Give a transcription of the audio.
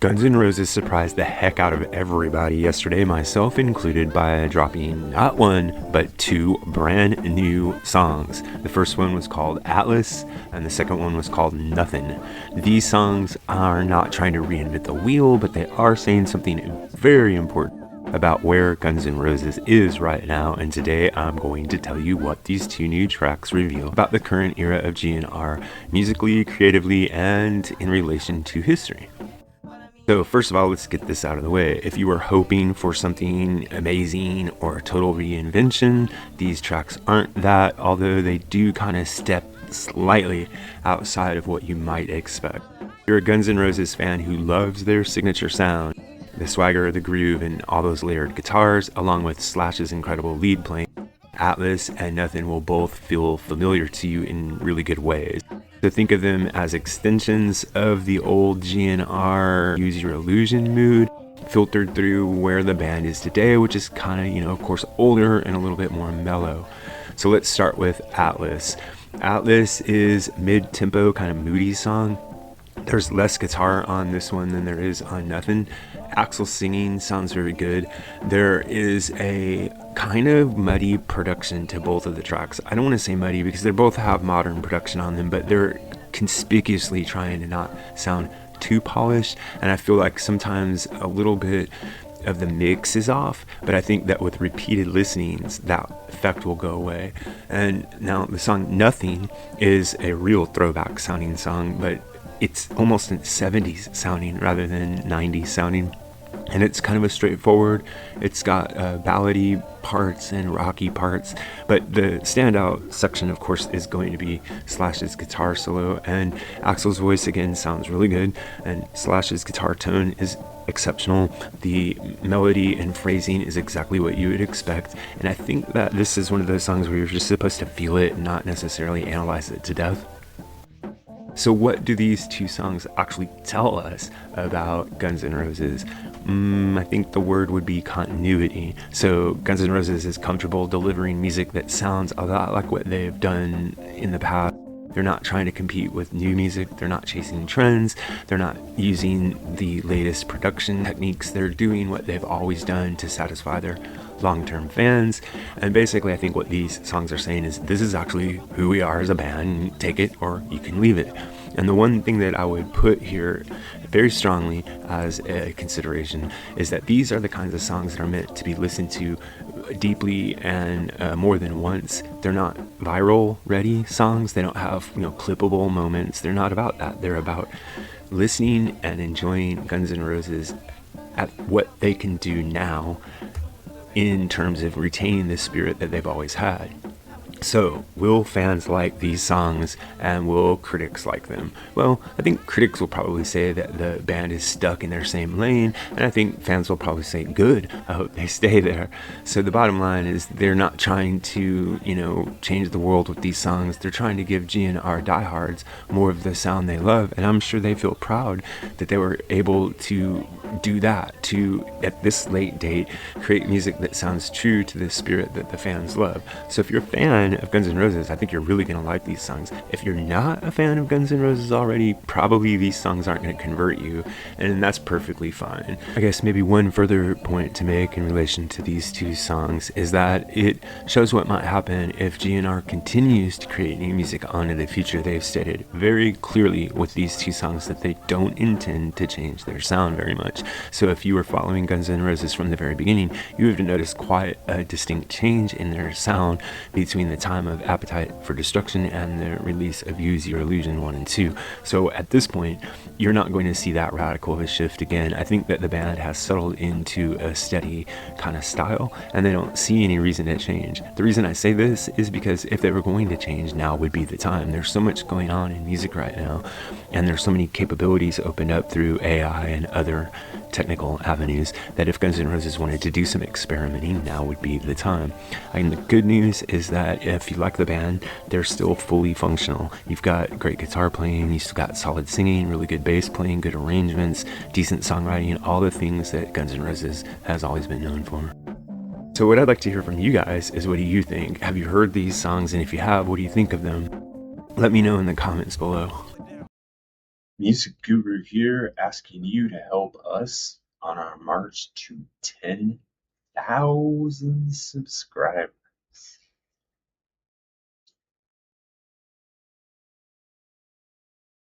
Guns N' Roses surprised the heck out of everybody yesterday, myself included, by dropping not one, but two brand new songs. The first one was called Atlas, and the second one was called Nothin. These songs are not trying to reinvent the wheel, but they are saying something very important about where Guns N' Roses is right now, and today I'm going to tell you what these two new tracks reveal about the current era of GNR, musically, creatively, and in relation to history. So first of all, let's get this out of the way. If you were hoping for something amazing or a total reinvention, these tracks aren't that, although they do kind of step slightly outside of what you might expect. If you're a Guns N' Roses fan who loves their signature sound, the swagger, the groove, and all those layered guitars, along with Slash's incredible lead playing, Atlas and Nothin will both feel familiar to you in really good ways. So think of them as extensions of the old GNR Use Your Illusion mood, filtered through where the band is today, which is kind of, of course, older and a little bit more mellow. So let's start with Atlas. Atlas is mid-tempo, kind of moody song. There's less guitar on this one than there is on Nothin. Axl's singing sounds very good. There is a kind of muddy production to both of the tracks. I don't want to say muddy because they both have modern production on them, but they're conspicuously trying to not sound too polished, and I feel like sometimes a little bit of the mix is off, but I think that with repeated listenings that effect will go away. And now the song Nothin is a real throwback sounding song, but it's almost 70s sounding rather than 90s sounding, and it's kind of a straightforward, it's got ballady parts and rocky parts, but the standout section of course is going to be Slash's guitar solo, and Axl's voice again sounds really good, and Slash's guitar tone is exceptional. The melody and phrasing is exactly what you would expect, and I think that this is one of those songs where you're just supposed to feel it and not necessarily analyze it to death. So what do these two songs actually tell us about Guns N' Roses? I think the word would be continuity. So Guns N' Roses is comfortable delivering music that sounds a lot like what they've done in the past. They're not trying to compete with new music. They're not chasing trends. They're not using the latest production techniques. They're doing what they've always done to satisfy their long-term fans. And basically, I think what these songs are saying is this is actually who we are as a band. Take it or you can leave it. And the one thing that I would put here very strongly as a consideration is that these are the kinds of songs that are meant to be listened to deeply and more than once. They're not viral ready songs. They don't have clippable moments. They're not about that. They're about listening and enjoying Guns N' Roses at what they can do now in terms of retaining the spirit that they've always had. So, will fans like these songs and will critics like them? Well, I think critics will probably say that the band is stuck in their same lane, and I think fans will probably say, good, I hope they stay there. So the bottom line is they're not trying to, change the world with these songs. They're trying to give GNR diehards more of the sound they love, and I'm sure they feel proud that they were able to do that, to, at this late date, create music that sounds true to the spirit that the fans love. So if you're a fan of Guns N' Roses, I think you're really going to like these songs. If you're not a fan of Guns N' Roses already, probably these songs aren't going to convert you, and that's perfectly fine. I guess maybe one further point to make in relation to these two songs is that it shows what might happen if GNR continues to create new music on in the future. They've stated very clearly with these two songs that they don't intend to change their sound very much. So if you were following Guns N' Roses from the very beginning, you would have noticed quite a distinct change in their sound between the time of Appetite for Destruction and the release of Use Your Illusion 1 and 2. So at this point, you're not going to see that radical of a shift again. I think that the band has settled into a steady kind of style, and they don't see any reason to change. The reason I say this is because if they were going to change, now would be the time. There's so much going on in music right now, and there's so many capabilities opened up through AI and other technical avenues that if Guns N' Roses wanted to do some experimenting, now would be the time. And the good news is that if you like the band, they're still fully functional. You've got great guitar playing, you've got solid singing, really good bass playing, good arrangements, decent songwriting, all the things that Guns N' Roses has always been known for. So what I'd like to hear from you guys is, what do you think? Have you heard these songs? And if you have, what do you think of them? Let me know in the comments below. Music Guru here, asking you to help us on our march to 10,000 subscribers.